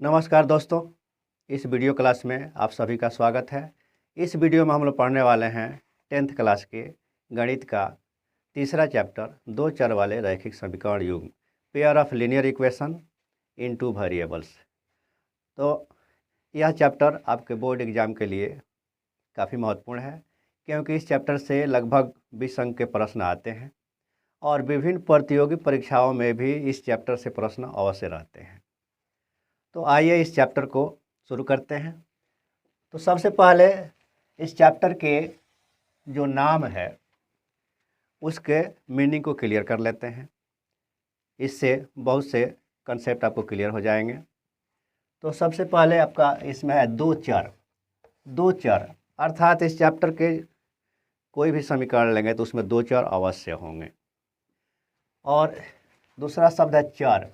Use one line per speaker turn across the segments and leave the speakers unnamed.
नमस्कार दोस्तों, इस वीडियो क्लास में आप सभी का स्वागत है। इस वीडियो में हम लोग पढ़ने वाले हैं 10th क्लास के गणित का तीसरा चैप्टर दो चर वाले रैखिक समीकरण युग्म, pair of linear equation in two variables. तो यह चैप्टर आपके बोर्ड एग्जाम के लिए काफ़ी महत्वपूर्ण है, क्योंकि इस चैप्टर से लगभग 20 अंक के प्रश्न आते हैं और विभिन्न प्रतियोगी परीक्षाओं में भी इस चैप्टर से प्रश्न अवश्य रहते हैं। तो आइए इस चैप्टर को शुरू करते हैं। तो सबसे पहले इस चैप्टर के जो नाम है उसके मीनिंग को क्लियर कर लेते हैं। इससे बहुत से कंसेप्ट आपको क्लियर हो जाएंगे। तो सबसे पहले आपका इसमें है दो चर अर्थात इस चैप्टर के कोई भी समीकरण लेंगे तो उसमें दो चर अवश्य होंगे। और दूसरा शब्द है चर,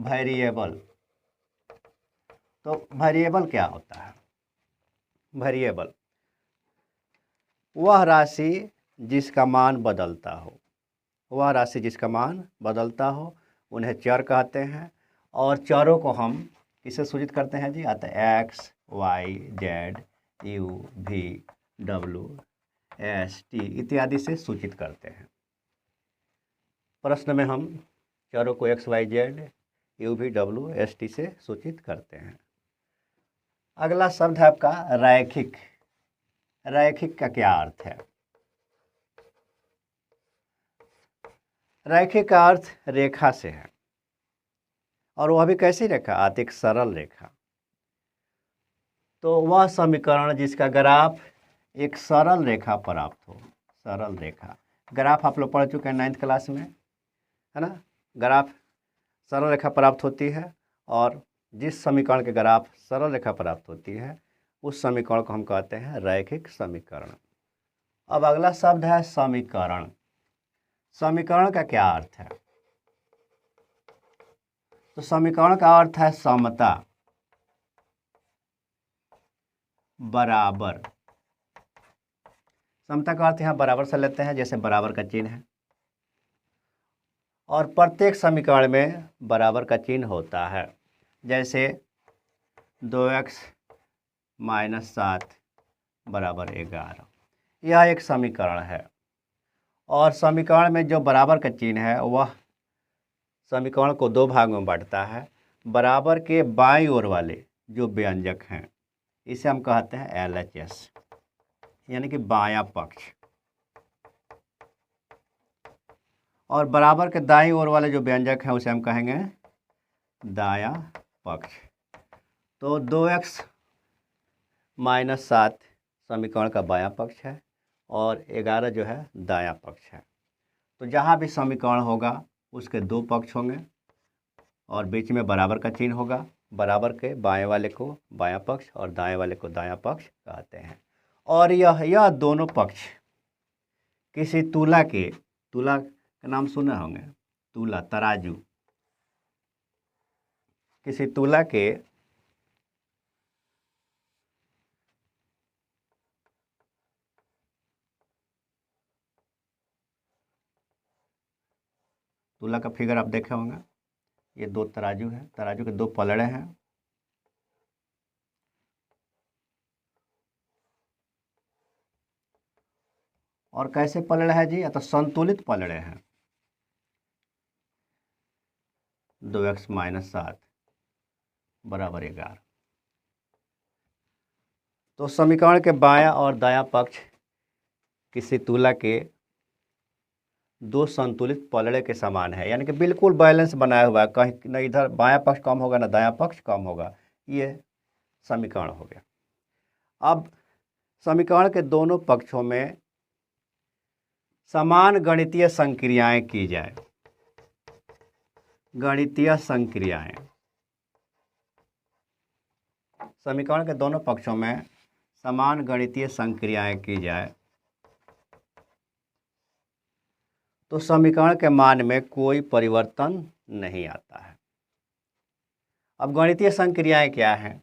वेरिएबल। तो वेरिएबल क्या होता है? वेरिएबल वह राशि जिसका मान बदलता हो, उन्हें चर कहते हैं। और चरों को हम किससे सूचित करते हैं जी? आता है X, Y, Z, U, V, W, S, T इत्यादि से सूचित करते हैं। प्रश्न में हम चरों को X, Y, Z, U, V, W, S, T से सूचित करते हैं। अगला शब्द है आपका रैखिक। रैखिक का क्या अर्थ है? रैखिक का अर्थ रेखा से है, और वह भी कैसी रेखा? आती एक सरल रेखा। तो वह समीकरण जिसका ग्राफ एक सरल रेखा प्राप्त हो, सरल रेखा। ग्राफ आप लोग पढ़ चुके हैं 9th क्लास में, है ना? ग्राफ सरल रेखा प्राप्त होती है, और जिस समीकरण के ग्राफ सरल रेखा प्राप्त होती है उस समीकरण को हम कहते हैं रैखिक समीकरण। अब अगला शब्द है समीकरण। समीकरण का क्या अर्थ है? तो समीकरण का अर्थ है समता, बराबर। समता का अर्थ यहाँ बराबर से लेते हैं, जैसे बराबर का चिन्ह है, और प्रत्येक समीकरण में बराबर का चिन्ह होता है। जैसे 2x - 7 बराबर 11, यह एक समीकरण है। और समीकरण में जो बराबर का चिन्ह है वह समीकरण को दो भागों में बांटता है। बराबर के बाईं ओर वाले जो व्यंजक हैं इसे हम कहते हैं LHS, यानी कि बायां पक्ष। और बराबर के दाईं ओर वाले जो व्यंजक हैं उसे हम कहेंगे दायां पक्ष। तो 2x - 7 समीकरण का बायां पक्ष है और 11 जो है दायां पक्ष है। तो जहाँ भी समीकरण होगा उसके दो पक्ष होंगे और बीच में बराबर का चिन्ह होगा। बराबर के बाएं वाले को बायां पक्ष और दाएं वाले को दायां पक्ष कहते हैं। और यह दोनों पक्ष किसी तुला का नाम सुने होंगे, तुला, तराजू। किसी तुला के तुला का फिगर आप देखे होंगे। ये दो तराजू है, तराजू के दो पलड़े हैं, और कैसे पलड़े हैं जी? या तो संतुलित पलड़े हैं। 2x - 7 बराबर 11। तो समीकरण के बायां और दायां पक्ष किसी तुला के दो संतुलित पलड़े के समान है, यानी कि बिल्कुल बैलेंस बनाया हुआ है। कहीं न इधर बायां पक्ष कम होगा ना दायां पक्ष कम होगा। ये समीकरण हो गया। अब समीकरण के दोनों पक्षों में समान गणितीय संक्रियाएं की जाए। गणितीय संक्रियाएं, समीकरण के दोनों पक्षों में समान गणितीय संक्रियाएं की जाए तो समीकरण के मान में कोई परिवर्तन नहीं आता है। अब गणितीय संक्रियाएं क्या हैं?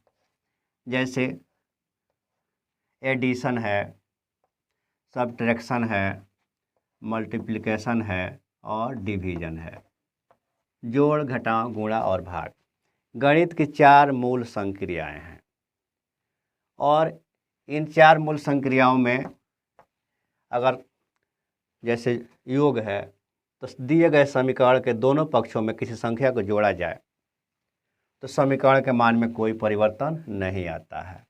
जैसे एडिशन है, सब्ट्रैक्शन है, मल्टीप्लिकेशन है और डिवीजन है। जोड़, घटाव, गुणा और भाग, गणित की 4 मूल संक्रियाएं हैं और इन 4 मूल संक्रियाओं में अगर जैसे योग है तो दिए गए समीकरण के दोनों पक्षों में किसी संख्या को जोड़ा जाए तो समीकरण के मान में कोई परिवर्तन नहीं आता है।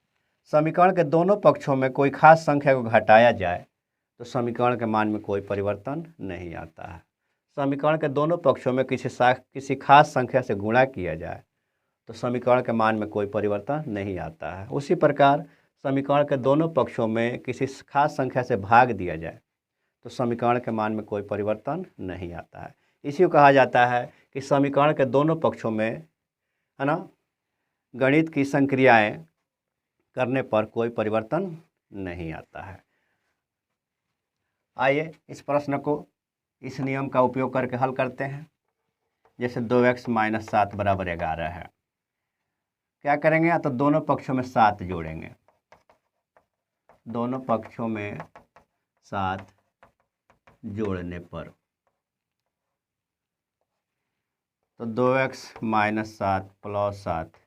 समीकरण के दोनों पक्षों में कोई खास संख्या को घटाया जाए तो समीकरण के मान में कोई परिवर्तन नहीं आता है। समीकरण के दोनों पक्षों में किसी खास संख्या से गुणा किया जाए तो समीकरण के मान में कोई परिवर्तन नहीं आता है। उसी प्रकार समीकरण के दोनों पक्षों में किसी खास संख्या से भाग दिया जाए तो समीकरण के मान में कोई परिवर्तन नहीं आता है। इसी को कहा जाता है कि समीकरण के दोनों पक्षों में, है ना, गणित की संक्रियाएं करने पर कोई परिवर्तन नहीं आता है। आइए इस प्रश्न को इस नियम का उपयोग करके हल करते हैं। जैसे 2x - 7 = 11 है, क्या करेंगे? तो दोनों पक्षों में 7 जोड़ेंगे। दोनों पक्षों में 7 जोड़ने पर तो 2x - 7 + 7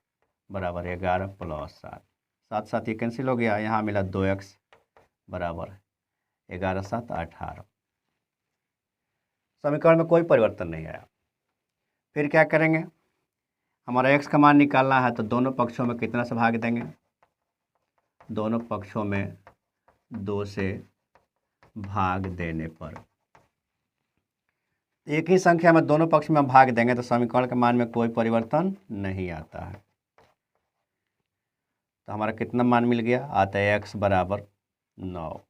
= 11 + 7, 7 7 ये कैंसिल हो गया, यहाँ मिला 2x = 11 × 7 = 18। समीकरण में कोई परिवर्तन नहीं आया। फिर क्या करेंगे? हमारा x का मान निकालना है तो दोनों पक्षों में कितना से भाग देंगे? दोनों पक्षों में 2 से भाग देने पर, एक ही संख्या में दोनों पक्ष में भाग देंगे तो समीकरण के मान में कोई परिवर्तन नहीं आता है। तो हमारा कितना मान मिल गया? आता है x = 9।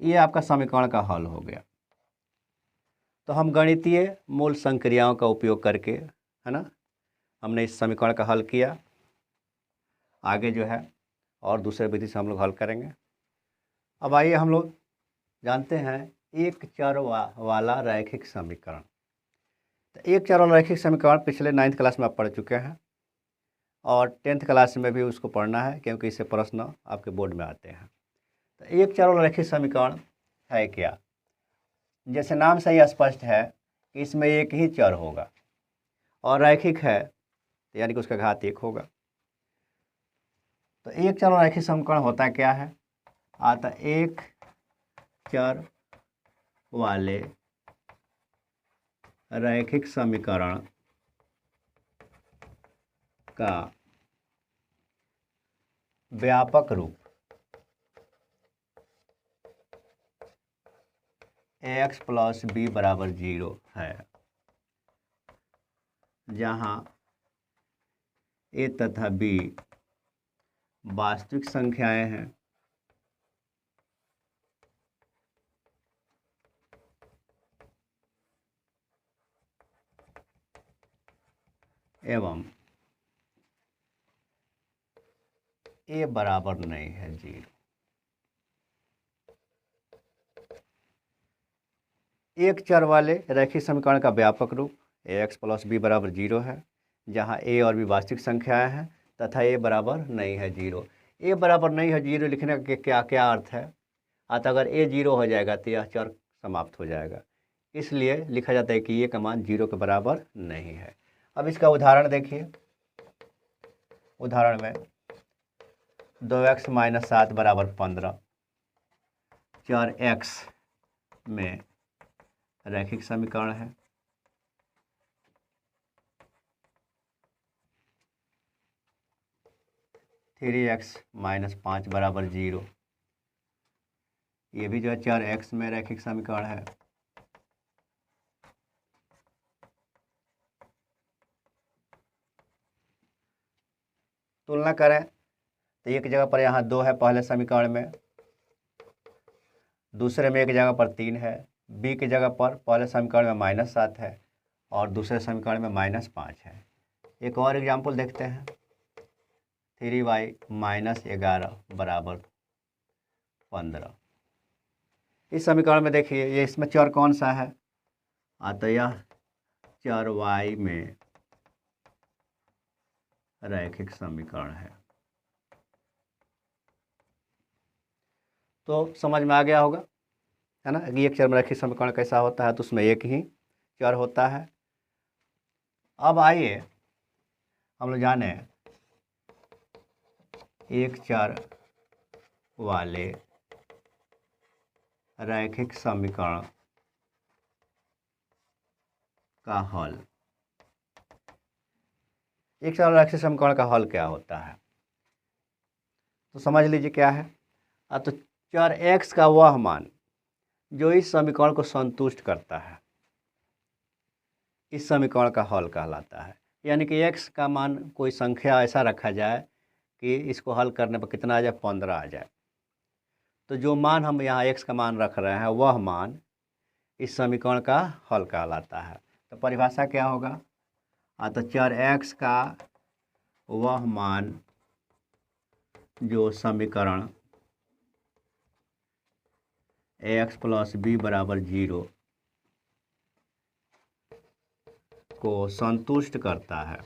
ये आपका समीकरण का हल हो गया। तो हम गणितीय मूल संक्रियाओं का उपयोग करके, है ना, हमने इस समीकरण का हल किया। आगे जो है और दूसरे विधि से हम लोग हल करेंगे। अब आइए हम लोग जानते हैं एक चर वाला रैखिक समीकरण। तो एक चर वाला रैखिक समीकरण पिछले 9th क्लास में आप पढ़ चुके हैं और 10th क्लास में भी उसको पढ़ना है क्योंकि इससे प्रश्न आपके बोर्ड में आते हैं। तो एक चर वाला रैखिक समीकरण है क्या? जैसे नाम से ही स्पष्ट है कि इसमें एक ही चर होगा और रैखिक है यानी कि उसका घात 1 होगा। तो एक चर वाला रैखिक समीकरण होता क्या है? आता एक चर वाले रैखिक समीकरण का व्यापक रूप ax + b = 0 है, जहाँ a तथा b वास्तविक संख्याएं हैं एवं a बराबर नहीं है 0। एक चर वाले रैखिक समीकरण का व्यापक रूप ax + b = 0 है, जहाँ a और b वास्तविक संख्याएं हैं तथा a बराबर नहीं है 0। a बराबर नहीं है 0 लिखने का क्या क्या अर्थ है? अतः अगर a 0 हो जाएगा तो यह चर समाप्त हो जाएगा, इसलिए लिखा जाता है कि a का मान 0 के बराबर नहीं है। अब इसका उदाहरण देखिए। उदाहरण में 2x - 7 = 15, चर x में रैखिक समीकरण है। थ्री x - 5 = 0, ये भी जो है चर x में रैखिक समीकरण है। तुलना करें तो एक जगह पर यहाँ 2 है पहले समीकरण में, दूसरे में एक जगह पर 3 है, b की जगह पर पहले समीकरण में -7 है और दूसरे समीकरण में -5 है। एक और एग्जाम्पल देखते हैं। 3y - 11 = 15। इस समीकरण में देखिए ये इसमें चर कौन सा है? अतः यह चर y में रैखिक समीकरण है। तो समझ में आ गया होगा, है ना, कि एक चर में रैखिक समीकरण कैसा होता है। तो उसमें एक ही चर होता है। अब आइए हम लोग जाने एक चर वाले रैखिक समीकरण का हल। एक चर रैखिक समीकरण का हल क्या होता है तो समझ लीजिए क्या है। तो चर x का वह मान जो इस समीकरण को संतुष्ट करता है, इस समीकरण का हल कहलाता है। यानी कि x का मान कोई संख्या ऐसा रखा जाए कि इसको हल करने पर कितना आ जाए, 15 आ जाए। तो जो मान हम यहाँ x का मान रख रहे हैं वह मान इस समीकरण का हल कहलाता है। तो परिभाषा क्या होगा, तो चर x का वह मान जो समीकरण ax + b = 0 को संतुष्ट करता है।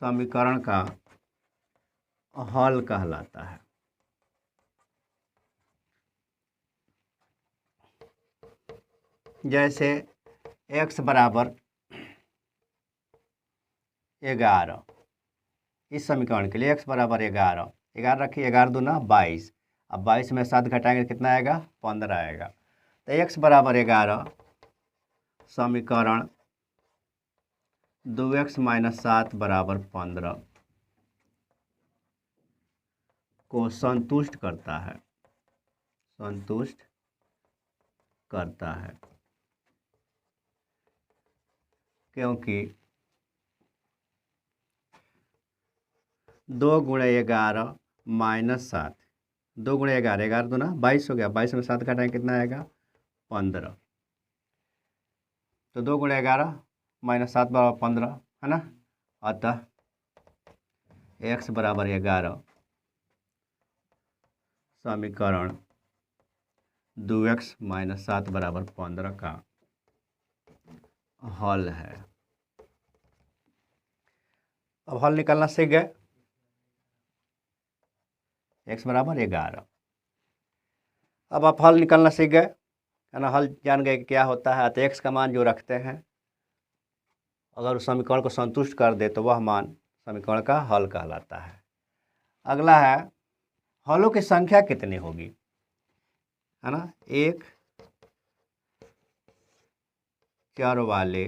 समीकरण का हल कहलाता है। जैसे x = 11, इस समीकरण के लिए x = 11, 11 रखिए, 11 दूना 22। अब 22 में 7 घटाएंगे कितना आएगा, 15 आएगा। तो x = 11 समीकरण 2x - 7 = 15 को संतुष्ट करता है, संतुष्ट करता है। क्योंकि 2 × 11 - 7, 2 × 11, 11 दूना 22 हो गया, 22 में 7 घटाएंगे कितना आएगा, 15। तो 2 × 11 - 7 = 15 है ना। अतः x = 11 समीकरण 2x - 7 = 15 का हल है। अब हल निकालना सीख गए। x = 11। अब आप हल निकालना सीख गए है ना, हल जान गए कि क्या होता है। तो x का मान जो रखते हैं अगर उस समीकरण को संतुष्ट कर दे तो वह मान समीकरण का हल कहलाता है। अगला है हलों की संख्या कितनी होगी, है ना। एक चर वाले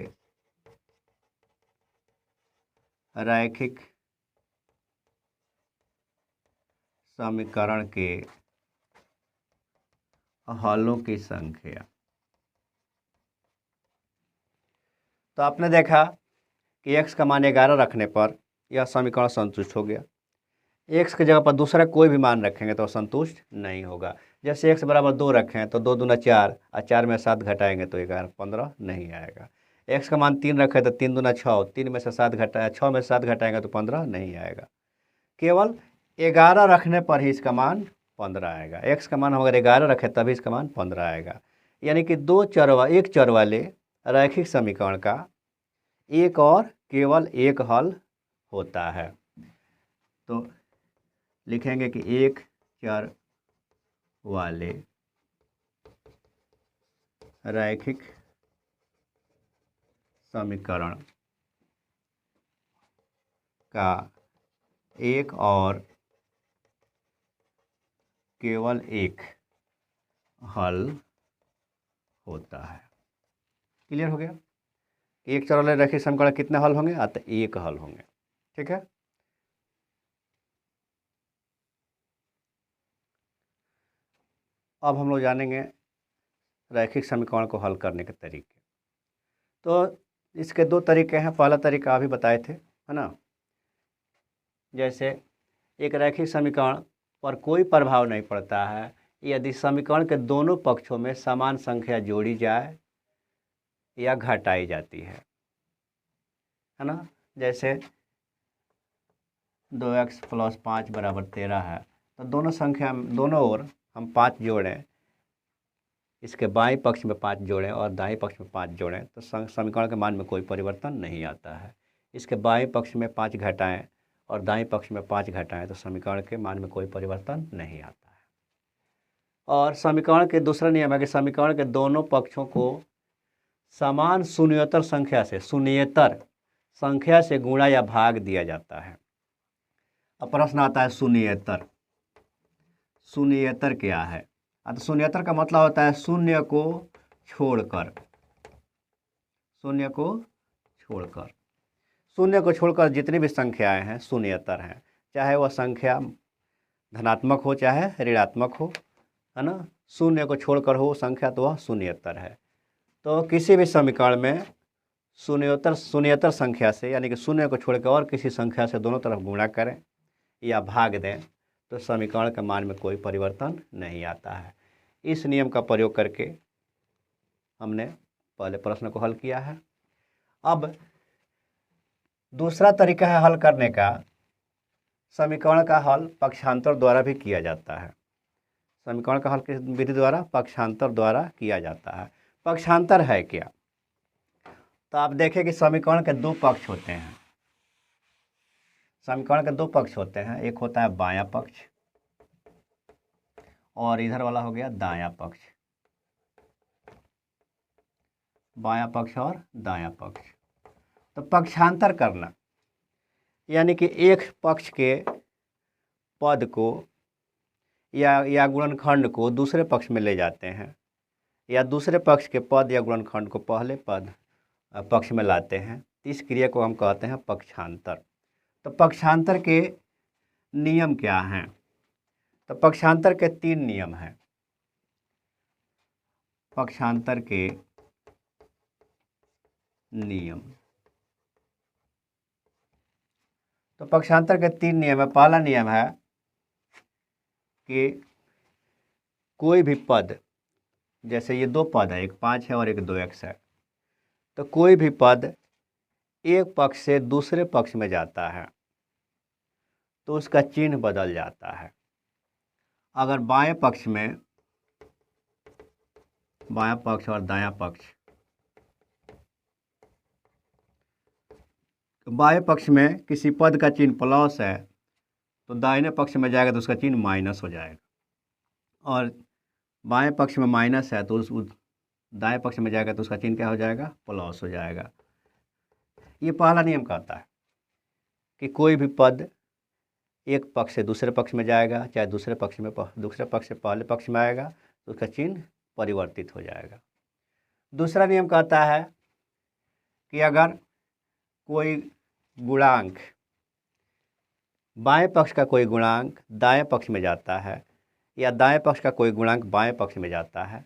रैखिक समीकरण के हलों की संख्या। तो आपने देखा कि x का मान 11 रखने पर यह समीकरण संतुष्ट हो गया। x की जगह पर दूसरा कोई भी मान रखेंगे तो संतुष्ट नहीं होगा। जैसे x = 2 रखें तो 2 दूना 4 और 4 में 7 घटाएंगे तो 11 15 नहीं आएगा। x का मान 3 रखें तो 3 दूना 6, 3 में से 7 घटाए 6 में से 7 घटाएंगे तो 15 नहीं आएगा। केवल 11 रखने पर ही इसका मान 15 आएगा। x का मान हम अगर 11 रखें तभी इसका मान 15 आएगा। यानी कि एक चर वाले रैखिक समीकरण का एक और केवल एक हल होता है। तो लिखेंगे कि एक चर वाले रैखिक समीकरण का एक और केवल एक हल होता है। क्लियर हो गया। एक चर वाले रैखिक समीकरण कितने हल होंगे, तो एक हल होंगे। ठीक है। अब हम लोग जानेंगे रैखिक समीकरण को हल करने के तरीके। तो इसके दो तरीके हैं। पहला तरीका अभी बताए थे, है ना। जैसे एक रैखिक समीकरण पर कोई प्रभाव नहीं पड़ता है यदि समीकरण के दोनों पक्षों में समान संख्या जोड़ी जाए या घटाई जाती है ना। जैसे 2x + 5 = 13 है, तो दोनों ओर हम 5 जोड़ें, इसके बाएं पक्ष में 5 जोड़ें और दाएं पक्ष में 5 जोड़ें तो समीकरण के मान में कोई परिवर्तन नहीं आता है। इसके बाएं पक्ष में 5 घटाएं और दाएं पक्ष में 5 घटाएं तो समीकरण के मान में कोई परिवर्तन नहीं आता है। और समीकरण के दूसरा नियम है कि समीकरण के दोनों पक्षों को समान शून्येतर संख्या से गुणा या भाग दिया जाता है। अब प्रश्न आता है शून्येतर। शून्येतर क्या है? तो शून्येतर का मतलब होता है शून्य को छोड़कर। शून्य को छोड़कर, शून्य को छोड़कर जितनी भी संख्याएं हैं शून्येतर हैं, चाहे वह संख्या धनात्मक हो चाहे ऋणात्मक हो, है ना। शून्य को छोड़कर हो संख्या तो वह शून्येतर है। तो किसी भी समीकरण में शून्येतर संख्या से यानी कि शून्य को छोड़कर और किसी संख्या से दोनों तरफ गुणा करें या भाग दें तो समीकरण के मान में कोई परिवर्तन नहीं आता है। इस नियम का प्रयोग करके हमने पहले प्रश्न को हल किया है। अब दूसरा तरीका है हल करने का। समीकरण का हल पक्षांतर द्वारा भी किया जाता है। समीकरण का हल किस विधि द्वारा? पक्षांतर द्वारा किया जाता है। पक्षांतर है क्या? तो आप देखें कि समीकरण के दो पक्ष होते हैं। समीकरण के दो पक्ष होते हैं, एक होता है बायां पक्ष और इधर वाला हो गया दायां पक्ष। बायां पक्ष और दायां पक्ष। तो पक्षांतर करना यानी कि एक पक्ष के पद को या गुणनखंड को दूसरे पक्ष में ले जाते हैं या दूसरे पक्ष के पद या गुणनखंड को पहले पक्ष में लाते हैं। इस क्रिया को हम कहते हैं पक्षांतर। तो पक्षांतर के नियम क्या हैं? तो पक्षांतर के 3 नियम हैं। पक्षांतर के नियम, तो पक्षांतर के 3 नियम है। पहला नियम है कि कोई भी पद, जैसे ये 2 पद है, एक 5 है और एक 2x है, तो कोई भी पद एक पक्ष से दूसरे पक्ष में जाता है तो उसका चिन्ह बदल जाता है। अगर बाएं पक्ष और दायां पक्ष, बाएं पक्ष में किसी पद का चिन्ह प्लस है तो दाहिने पक्ष में जाएगा तो उसका चिन्ह माइनस हो जाएगा, और बाएं पक्ष में माइनस है तो उस दाएं पक्ष में जाएगा तो उसका चिन्ह क्या हो जाएगा? प्लस हो जाएगा। ये पहला नियम कहता है कि कोई भी पद एक पक्ष से दूसरे पक्ष में जाएगा, चाहे दूसरे पक्ष से पहले पक्ष में आएगा तो उसका चिन्ह परिवर्तित हो जाएगा। दूसरा नियम कहता है कि अगर कोई गुणांक, बाएं पक्ष का कोई गुणांक दाएं पक्ष में जाता है या दाएं पक्ष का कोई गुणांक बाएं पक्ष में जाता है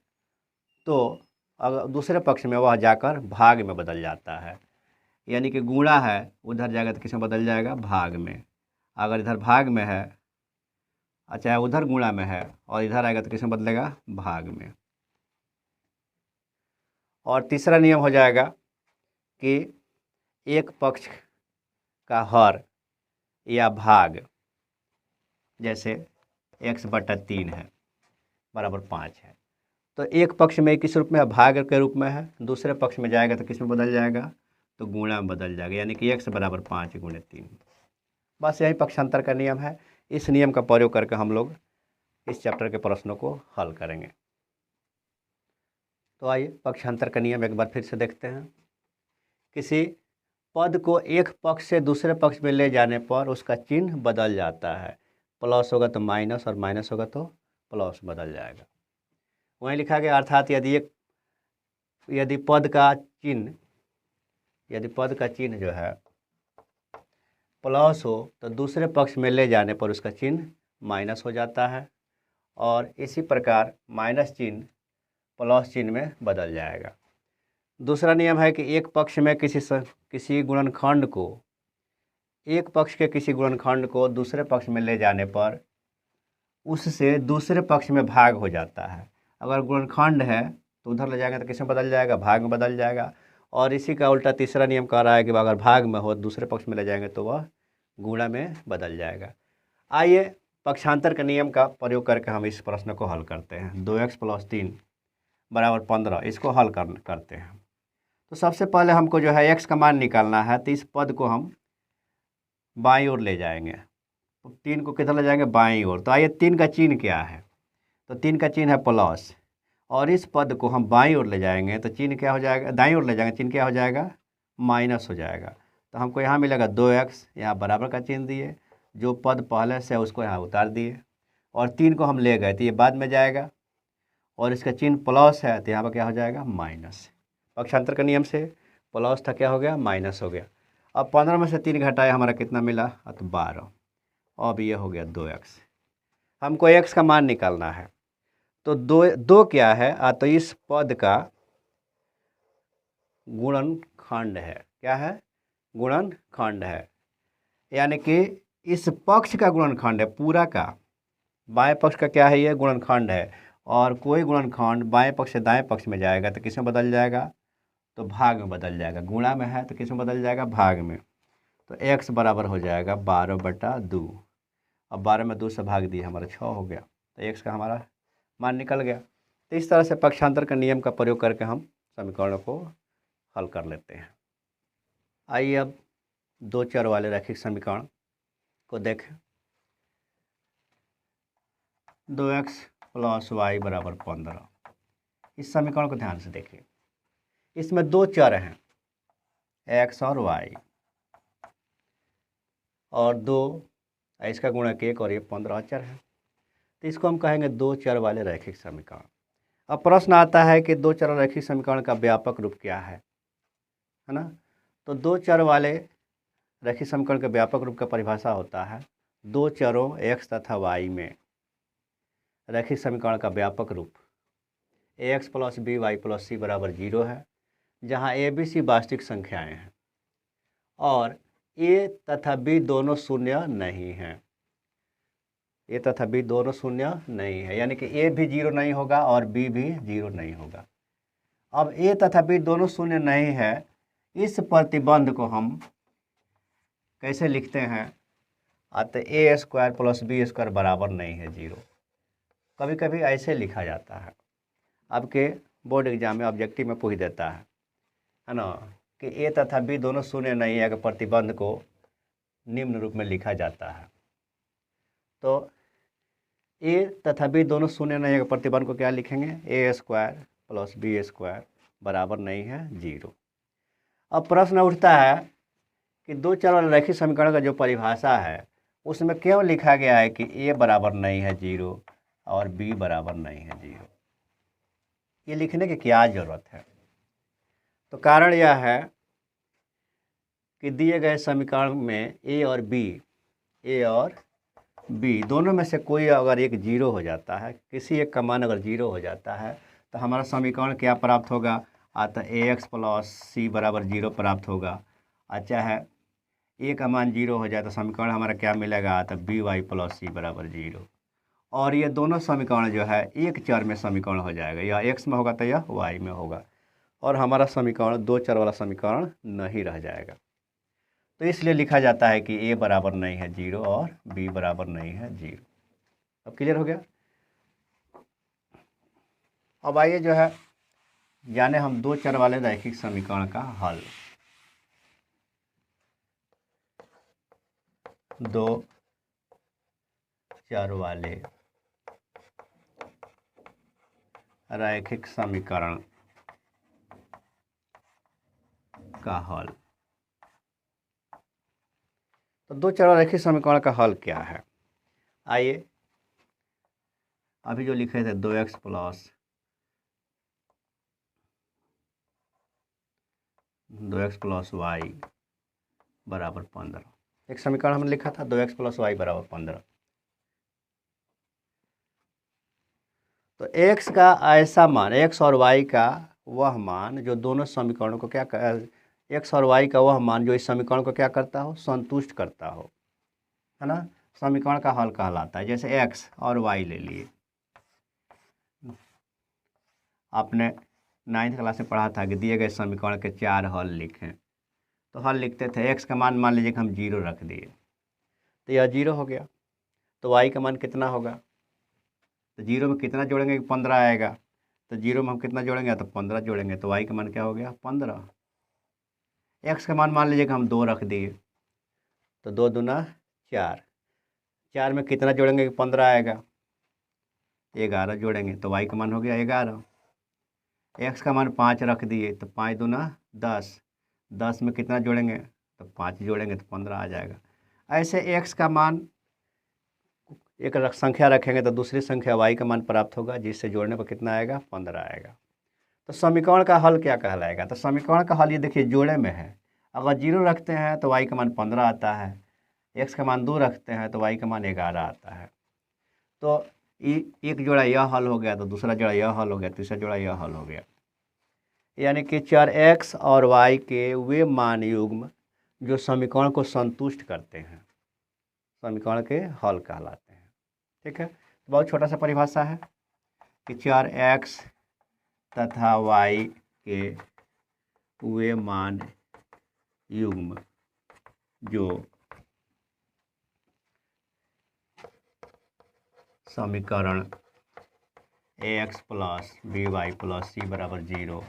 तो अगर दूसरे पक्ष में वह जाकर भाग में बदल जाता है। यानी कि गुणा है उधर जाएगा तो किस में बदल जाएगा? भाग में। अगर इधर भाग में है, चाहे उधर गुणा में है और इधर आएगा तो किस में बदलेगा? भाग में। और तीसरा नियम हो जाएगा कि एक पक्ष का हर या भाग, जैसे x/3 है बराबर 5 है, तो एक पक्ष में किस रूप में है? भाग के रूप में है। दूसरे पक्ष में जाएगा तो किस में बदल जाएगा? तो गुणा में बदल जाएगा, यानी कि x = 5 × 3। बस यही पक्षांतर का नियम है। इस नियम का प्रयोग करके हम लोग इस चैप्टर के प्रश्नों को हल करेंगे। तो आइए पक्षांतर का नियम एक बार फिर से देखते हैं। किसी पद को एक पक्ष से दूसरे पक्ष में ले जाने पर उसका चिन्ह बदल जाता है। प्लस होगा तो माइनस और माइनस होगा तो प्लस बदल जाएगा। वहीं लिखा गया अर्थात यदि पद का चिन्ह जो है प्लस हो तो दूसरे पक्ष में ले जाने पर उसका चिन्ह माइनस हो जाता है, और इसी प्रकार माइनस चिन्ह प्लस चिन्ह में बदल जाएगा। दूसरा नियम है कि एक पक्ष में किसी गुणनखंड को, एक पक्ष के किसी गुणनखंड को दूसरे पक्ष में ले जाने पर उससे दूसरे पक्ष में भाग हो जाता है। अगर गुणनखंड है तो उधर ले जाएंगे तो किस में बदल जाएगा? भाग में बदल जाएगा। और इसी का उल्टा तीसरा नियम कह रहा है कि अगर भाग में हो दूसरे पक्ष में ले जाएंगे तो वह गुणा में बदल जाएगा। आइए पक्षांतर के नियम का प्रयोग करके हम इस प्रश्न को हल करते हैं। 2x + 3 = 15, इसको हल करते हैं। तो सबसे पहले हमको जो है x का मान निकालना है, तो इस पद को हम बाईं ओर ले जाएंगे। तो 3 को किधर ले जाएंगे? बाईं ओर। तो आइए 3 का चिन्ह क्या है? तो 3 का चिन्ह है प्लस, और इस पद को हम बाईं ओर ले जाएंगे तो चिन्ह क्या हो जाएगा, दाईं ओर ले जाएंगे चिन्ह क्या हो जाएगा, माइनस हो जाएगा। तो हमको यहाँ मिलेगा 2x, यहाँ बराबर का चिन्ह दिए, जो पद पहले से है उसको यहाँ उतार दिए, और 3 को हम ले गए तो ये बाद में जाएगा, और इसका चिन्ह प्लस है तो यहाँ पर क्या हो जाएगा, माइनस। पक्षांतर के नियम से प्लस था, क्या हो गया, माइनस हो गया। अब 15 में से 3 घटाए, हमारा कितना मिला, तो 12। अब ये हो गया 2x। हमको x का मान निकालना है, तो दो क्या है, तो इस पद का गुणनखंड है। क्या है, गुणनखंड है, यानी कि इस पक्ष का गुणनखंड है पूरा का। बाएं पक्ष का क्या है, ये गुणनखंड है, और कोई गुणनखंड बाएं पक्ष से दाएं पक्ष में जाएगा तो किस में बदल जाएगा, तो भाग में बदल जाएगा। गुणा में है तो किस में बदल जाएगा, भाग में। तो x बराबर हो जाएगा 12/2। अब 12 में 2 से भाग दिए, हमारा 6 हो गया, तो x का हमारा मान निकल गया। तो इस तरह से पक्षांतर के नियम का प्रयोग करके हम समीकरणों को हल कर लेते हैं। आइए अब 2 चर वाले रैखिक समीकरण को देखें। 2x + y = 15। इस समीकरण को ध्यान से देखिए, इसमें 2 चर हैं, x और y, और 2 इसका गुणक 1 और ये 15 अचर है। तो इसको हम कहेंगे 2 चर वाले रैखिक समीकरण। अब प्रश्न आता है कि 2 चर रैखिक समीकरण का व्यापक रूप क्या है ना। तो 2 चर वाले रैखिक समीकरण के व्यापक रूप का परिभाषा होता है, 2 चरों x तथा y में रैखिक समीकरण का व्यापक रूप ax + by + c = 0 है, जहाँ a b c वास्तविक संख्याएं हैं और a तथा b दोनों शून्य नहीं हैं। a तथा b दोनों शून्य नहीं है, यानी कि a भी 0 नहीं होगा और b भी 0 नहीं होगा। अब a तथा b दोनों शून्य नहीं है, इस प्रतिबंध को हम कैसे लिखते हैं, तो a² + b² बराबर नहीं है 0। कभी कभी ऐसे लिखा जाता है, आपके बोर्ड एग्जाम में ऑब्जेक्टिव में पूछ देता है ना, कि a तथा b दोनों शून्य नहीं है, कि प्रतिबंध को निम्न रूप में लिखा जाता है। तो a तथा b दोनों शून्य नहीं है, प्रतिबंध को क्या लिखेंगे, a² + b² बराबर नहीं है 0। अब प्रश्न उठता है कि 2 चर वाले रैखिक समीकरण का जो परिभाषा है उसमें क्यों लिखा गया है कि a बराबर नहीं है 0 और b बराबर नहीं है 0। ये लिखने की क्या ज़रूरत है। तो कारण यह है कि दिए गए समीकरण में a और b दोनों में से कोई अगर एक 0 हो जाता है, किसी एक का मान अगर 0 हो जाता है, तो हमारा समीकरण क्या प्राप्त होगा, तो ax + c = 0 प्राप्त होगा। अच्छा है, a का मान 0 हो जाए तो समीकरण हमारा क्या मिलेगा, तो by + c = 0। और ये दोनों समीकरण जो है एक चर में समीकरण हो जाएगा, यह x में होगा तो यह y में होगा, और हमारा समीकरण 2 चर वाला समीकरण नहीं रह जाएगा। तो इसलिए लिखा जाता है कि a बराबर नहीं है 0 और b बराबर नहीं है 0। अब क्लियर हो गया। अब आइए जो है जाने हम 2 चर वाले रैखिक समीकरण का हल। 2 चर वाले रैखिक समीकरण का हल। तो 2 चर वाले रैखिक समीकरण का हल क्या है, आइए अभी जो लिखे थे 2x + 2x + y = 15, एक समीकरण हमने लिखा था 2x + y = 15। तो x का ऐसा मान, x और y का वह मान जो दोनों समीकरणों को क्या x और y का वह मान जो इस समीकरण को क्या करता हो, संतुष्ट करता हो, है ना, समीकरण का हल कहलाता है। जैसे x और y ले लिए, आपने 9th क्लास में पढ़ा था कि दिए गए समीकरण के 4 हल लिखें। तो हल लिखते थे, x का मान मान लीजिए कि हम 0 रख दिए तो यह 0 हो गया। तो y का मान कितना होगा, तो 0 में कितना जोड़ेंगे, 15 आएगा। तो 0 में हम कितना जोड़ेंगे, तो 15 जोड़ेंगे, तो y का मान क्या हो गया, 15। x का मान मान लीजिए कि हम 2 रख दिए, तो 2 दूना 4, 4 में कितना जोड़ेंगे, 15 आएगा। 11 जोड़ेंगे तो y का मान हो गया 11। x का मान 5 रख दिए तो 5 दूना 10, 10 में कितना जोड़ेंगे तो 5 जोड़ेंगे तो 15 आ जाएगा। ऐसे x का मान एक संख्या रखेंगे तो दूसरी संख्या y का मान प्राप्त होगा, जिससे जोड़ने पर कितना आएगा 15 आएगा। तो समीकरण का हल क्या कहलाएगा, तो समीकरण का हल ये देखिए जोड़े में है। अगर 0 रखते हैं तो y का मान 15 आता है, x का मान 2 रखते हैं तो y का मान 11 आता है। तो एक जोड़ा यह हल हो गया तो दूसरा जोड़ा यह हल हो गया, तीसरा जोड़ा यह हल हो गया। यानी कि चर x और y के वे मान युग्म जो समीकरण को संतुष्ट करते हैं समीकरण के हल कहलाते हैं। ठीक है, तो बहुत छोटा सा परिभाषा है कि चर x तथा y के वे मान युग्म जो समीकरण ax plus by plus c बराबर 0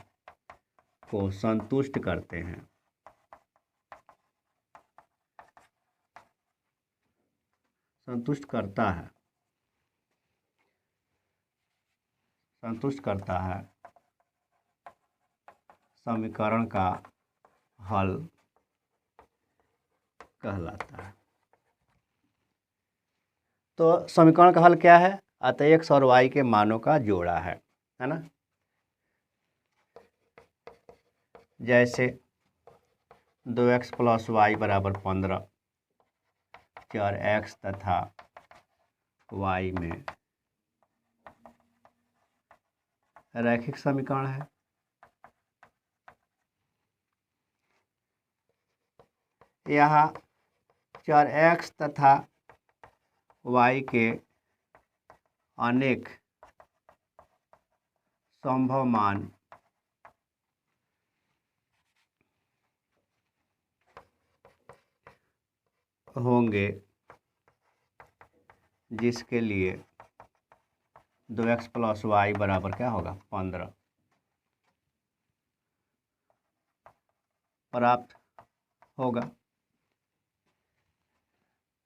को संतुष्ट करते हैं। संतुष्ट करता है समीकरण का हल कहलाता है। तो समीकरण का हल क्या है, अतः x और y के मानों का जोड़ा है ना। जैसे 2x प्लस वाई बराबर 15 चर x तथा y में रैखिक समीकरण है। यहाँ चर x तथा y के अनेक संभव मान होंगे, जिसके लिए 2x प्लस वाई बराबर क्या होगा 15 प्राप्त होगा।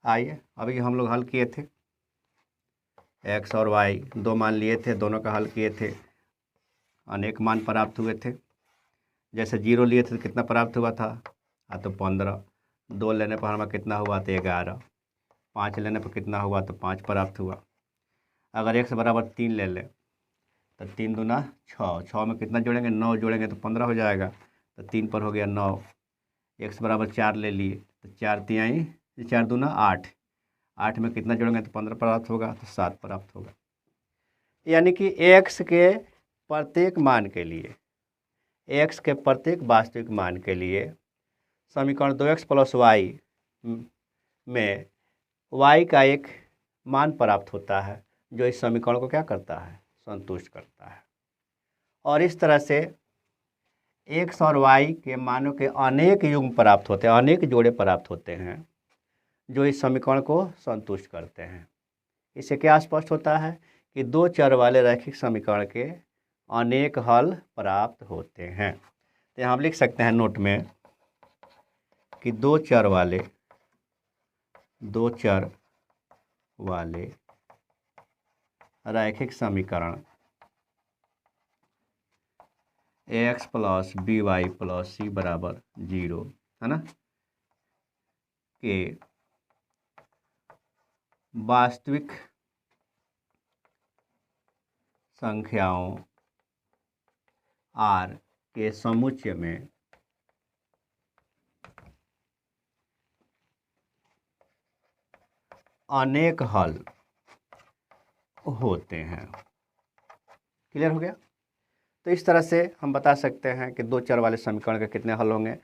आइए अभी हम लोग हल किए थे, x और y दो मान लिए थे, दोनों का हल किए थे, अनेक मान प्राप्त हुए थे। जैसे 0 लिए थे तो कितना प्राप्त हुआ था तो 15, 2 लेने पर हमारा कितना हुआ तो 11, 5 लेने पर कितना हुआ तो 5 प्राप्त हुआ। अगर x बराबर 3 ले लें तो 3 दूना 6, 6 में कितना जोड़ेंगे 9 जोड़ेंगे तो 15 हो जाएगा, तो 3 पर हो गया 9। x बराबर 4 ले लिए तो 4 तिहाई 4 दूना 8, 8 में कितना जोड़ेंगे तो 15 प्राप्त होगा, तो 7 प्राप्त होगा। यानी कि x के प्रत्येक मान के लिए, x के प्रत्येक वास्तविक मान के लिए समीकरण 2x प्लस वाई में y का एक मान प्राप्त होता है जो इस समीकरण को क्या करता है संतुष्ट करता है। और इस तरह से x और y के मानों के अनेक युग्म प्राप्त होते हैं, अनेक जोड़े प्राप्त होते हैं जो इस समीकरण को संतुष्ट करते हैं। इससे क्या स्पष्ट होता है कि दो चर वाले रैखिक समीकरण के अनेक हल प्राप्त होते हैं। तो यहाँ हम लिख सकते हैं नोट में कि दो चर वाले रैखिक समीकरण ax plus b y plus c बराबर 0 है ना के वास्तविक संख्याओं r के समुच्चय में अनेक हल होते हैं। क्लियर हो गया। तो इस तरह से हम बता सकते हैं कि दो चर वाले समीकरण के कितने हल होंगे।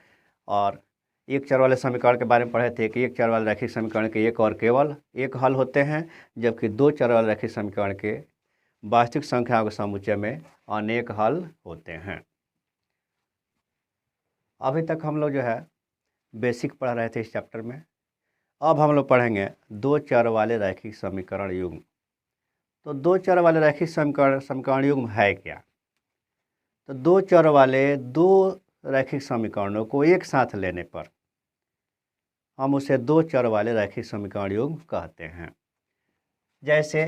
और एक चर वाले समीकरण के बारे में पढ़े थे कि एक चर वाले रैखिक समीकरण के एक और केवल एक हल होते हैं, जबकि दो चर वाले रैखिक समीकरण के वास्तविक संख्याओं के समुच्चय में अनेक हल होते हैं। अभी तक हम लोग जो है बेसिक पढ़ रहे थे इस चैप्टर में। अब हम लोग पढ़ेंगे दो चर वाले रैखिक समीकरण युग्म। तो दो चर वाले रैखिक समीकरण युग्म है क्या। तो दो चर वाले दो रैखिक समीकरणों को एक साथ लेने पर हम उसे दो चर वाले रैखिक समीकरण युग्म कहते हैं। जैसे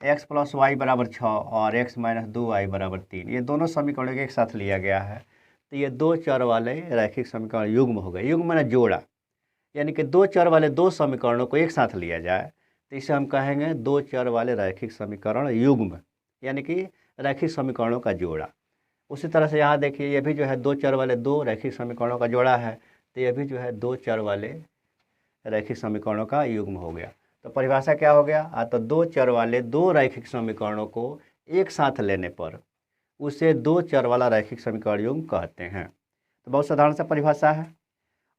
x प्लस वाई बराबर 6 और x माइनस 2y बराबर 3, ये दोनों समीकरणों को एक साथ लिया गया है। तो ये दो चर वाले रैखिक समीकरण युग्म हो गए। युग्म माने जोड़ा, यानी कि दो चर वाले दो समीकरणों को एक साथ लिया जाए तो इसे हम कहेंगे दो चर वाले रैखिक समीकरण युग्म, यानी कि रैखिक समीकरणों का जोड़ा। उसी तरह से यहाँ देखिए, ये भी जो है दो चर वाले दो रैखिक समीकरणों का जोड़ा है, तो ये भी जो है दो चर वाले रैखिक समीकरणों का युग्म हो गया। तो परिभाषा क्या हो गया? तो दो चर वाले दो रैखिक समीकरणों को एक साथ लेने पर उसे दो चर वाला रैखिक समीकरण युग्म कहते हैं। तो बहुत साधारण सा परिभाषा है।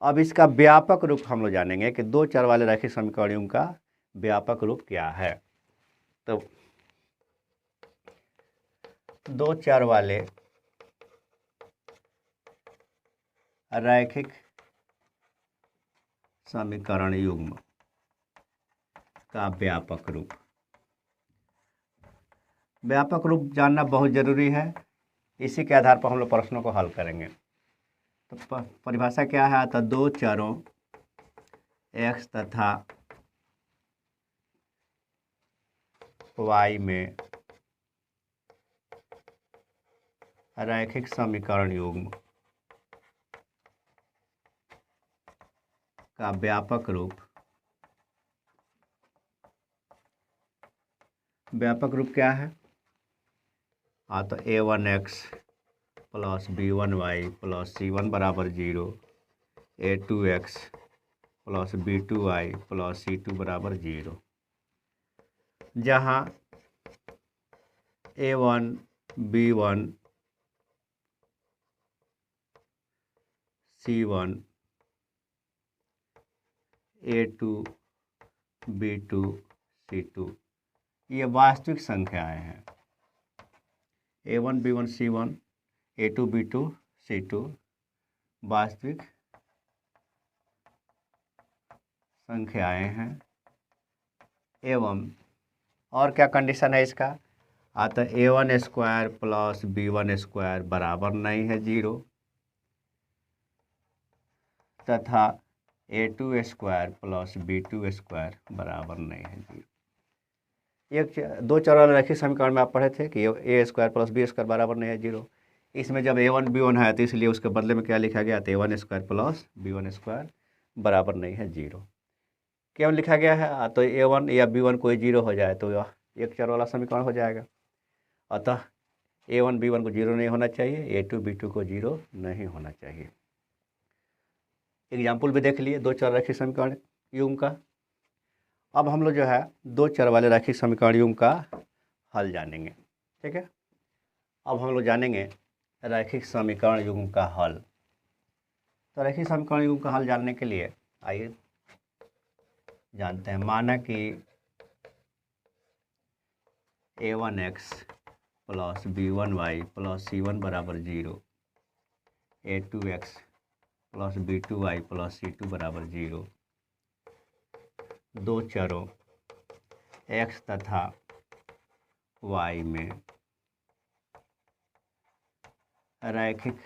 अब इसका व्यापक रूप हम लोग जानेंगे कि दो चर वाले रैखिक समीकरण युग्म का व्यापक रूप क्या है। तो दो चर वाले रैखिक समीकरण युग्म का व्यापक रूप, व्यापक रूप जानना बहुत जरूरी है। इसी के आधार पर हम लोग प्रश्नों को हल करेंगे। तो परिभाषा क्या है? तो दो चरों x तथा y में रैखिक समीकरण युग्म का व्यापक रूप, व्यापक रूप क्या है? तो a1x plus b1y plus c1 बराबर 0, a2x plus b2y plus c2 बराबर 0, जहाँ a1 b1 c1 a2 b2 c2 ये वास्तविक संख्याएं हैं। a1 b1 c1 a2 b2 c2 वास्तविक संख्याएं हैं। एवं और क्या कंडीशन है इसका? तो a1 square plus b1 square बराबर नहीं है 0, तथा a2 square plus b2 square बराबर नहीं है 0। एक दो चर वाले रैखिक समीकरण में आप पढ़े थे कि a square plus b square बराबर नहीं है 0। इसमें जब a1 b1 है तो इसलिए उसके बदले में क्या लिखा गया? तो a1 square plus b1 square बराबर नहीं है 0। क्यों लिखा गया है? तो a1 या b1 कोई 0 हो जाए तो एक चर वाला समीकरण हो जाएगा। अतः a1 b1 को 0 नहीं होना चाहिए, a2 b2 को 0 नहीं होना चाहिए। एग्जाम्पल भी देख लिए दो चर रैखिक समीकरण युग्म का। अब हम लोग जो है दो चर वाले रैखिक समीकरण युग्म का हल जानेंगे। ठीक है, अब हम लोग जानेंगे रैखिक समीकरण युग्म का हल। तो रैखिक समीकरण युग्म का हल जानने के लिए आइए जानते हैं। माना कि a1x plus b1y plus c1 बराबर 0, a2x plus b2y plus c2 बराबर 0, दो चरों x तथा y में रैखिक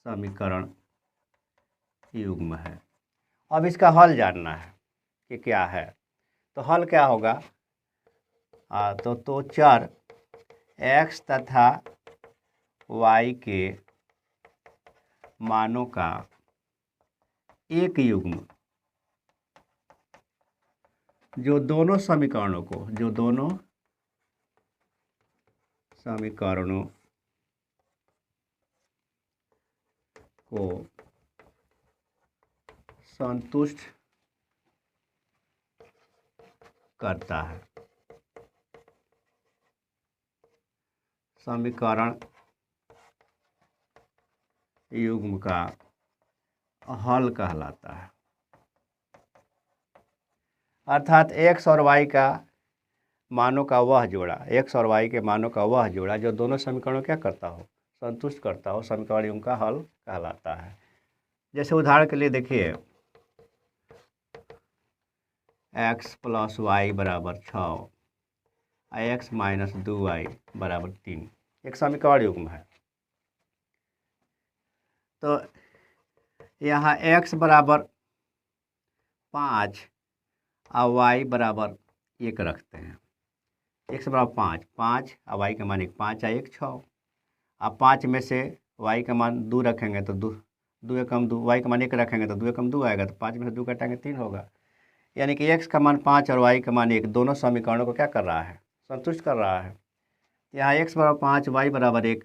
समीकरण युग्म है। अब इसका हल जानना है कि क्या है। तो हल क्या होगा? तो चर x तथा y के मानों का एक युग्म जो दोनों समीकरणों को संतुष्ट करता है। समीकरण युग्म का हल कहलाता है। अर्थात x और y का मानों का वह जोड़ा, x और y के मानों का वह जोड़ा जो दोनों समीकरणों क्या करता हो? संतुष्ट करता हो, समीकरण युग्म का हल कहलाता है। जैसे उदाहरण के लिए देखिए, x प्लस वाई बराबर 6, x माइनस 2y बराबर 3 एक समीकरण युग्म है। तो यहाँ x बराबर 5 और y बराबर 1 रखते हैं। x बराबर 5, 5 और y का मान 1, 5 और 1 6। अब 5 में से y का मान 2 रखेंगे तो 2 एकम 2, y का मान 1 रखेंगे तो 2 एकम 2 आएगा, तो 5 में से 2 घटाएंगे 3 होगा। यानी कि x का मान 5 और y का मान 1 दोनों समीकरणों को क्या कर रहा है, संतुष्ट कर रहा है। यहाँ x बराबर 5 y बराबर 1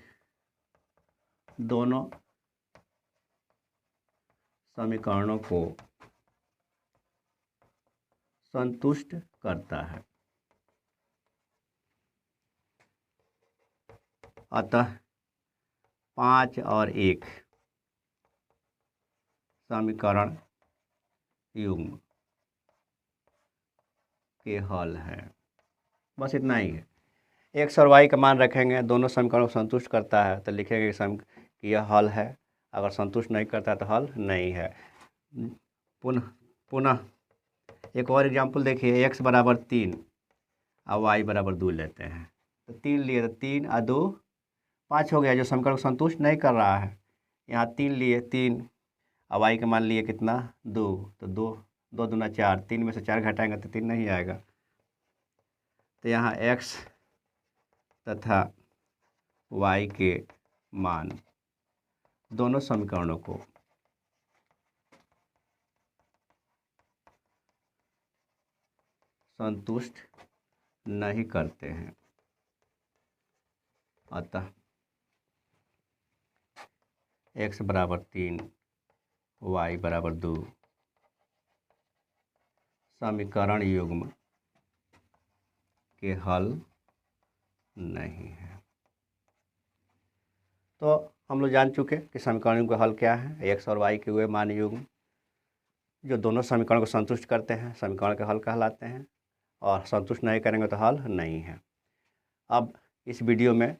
दोनों समीकरणों को संतुष्ट करता है। अतः 5 और 1 समीकरण युग्म के हल है। बस इतना ही है। x और y का मान रखेंगे, दोनों समीकरणों को संतुष्ट करता है तो लिखेंगे कि यह हल है। अगर संतुष्ट नहीं करता तो हल नहीं है। पुनः एक और एग्जाम्पल देखिए, x बराबर 3 और y बराबर 2 लेते हैं। तो 3 लिए तो 3 और 2 5 हो गया, जो समीकरण को संतुष्ट नहीं कर रहा है। यहाँ 3 लिए, 3 और y का मान लिए कितना 2, तो 2 दूना 4, 3 में से 4 घटाएंगे तो 3 नहीं आएगा। तो यहाँ x तथा y के मान दोनों समीकरणों को संतुष्ट नहीं करते हैं। अतः x बराबर 3 y बराबर 2 समीकरण युग्म के हल नहीं है। तो हम लोग जान चुके कि समीकरण युग्म का हल क्या है। x और y के हुए मान युग्म जो दोनों समीकरण को संतुष्ट करते हैं समीकरण के हल कहलाते हैं, और संतुष्ट नहीं करेंगे तो हल नहीं है। अब इस वीडियो में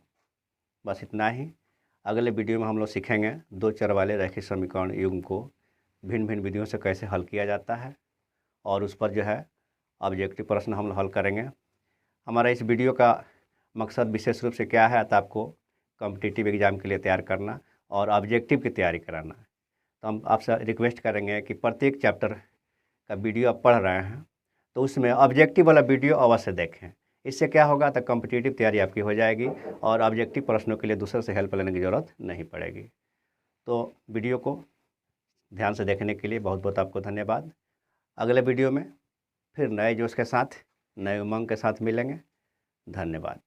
बस इतना ही। अगले वीडियो में हम लोग सीखेंगे 2 चर वाले रैखिक समीकरण युग्म को भिन्न भिन्न विधियों से कैसे हल किया जाता है, और उस पर जो है ऑब्जेक्टिव प्रश्न हम लोग हल करेंगे। हमारा इस वीडियो का मकसद विशेष रूप से क्या है, तो आपको कॉम्पिटिटिव एग्ज़ाम के लिए तैयार करना और ऑब्जेक्टिव की तैयारी कराना। तो हम आपसे रिक्वेस्ट करेंगे कि प्रत्येक चैप्टर का वीडियो आप पढ़ रहे हैं तो उसमें ऑब्जेक्टिव वाला वीडियो अवश्य देखें। इससे क्या होगा, तो कॉम्पिटिटिव तैयारी आपकी हो जाएगी और ऑब्जेक्टिव प्रश्नों के लिए दूसरे से हेल्प लेने की ज़रूरत नहीं पड़ेगी। तो वीडियो को ध्यान से देखने के लिए बहुत बहुत आपको धन्यवाद। अगले वीडियो में फिर नए जोश के साथ, नए उमंग के साथ मिलेंगे। धन्यवाद।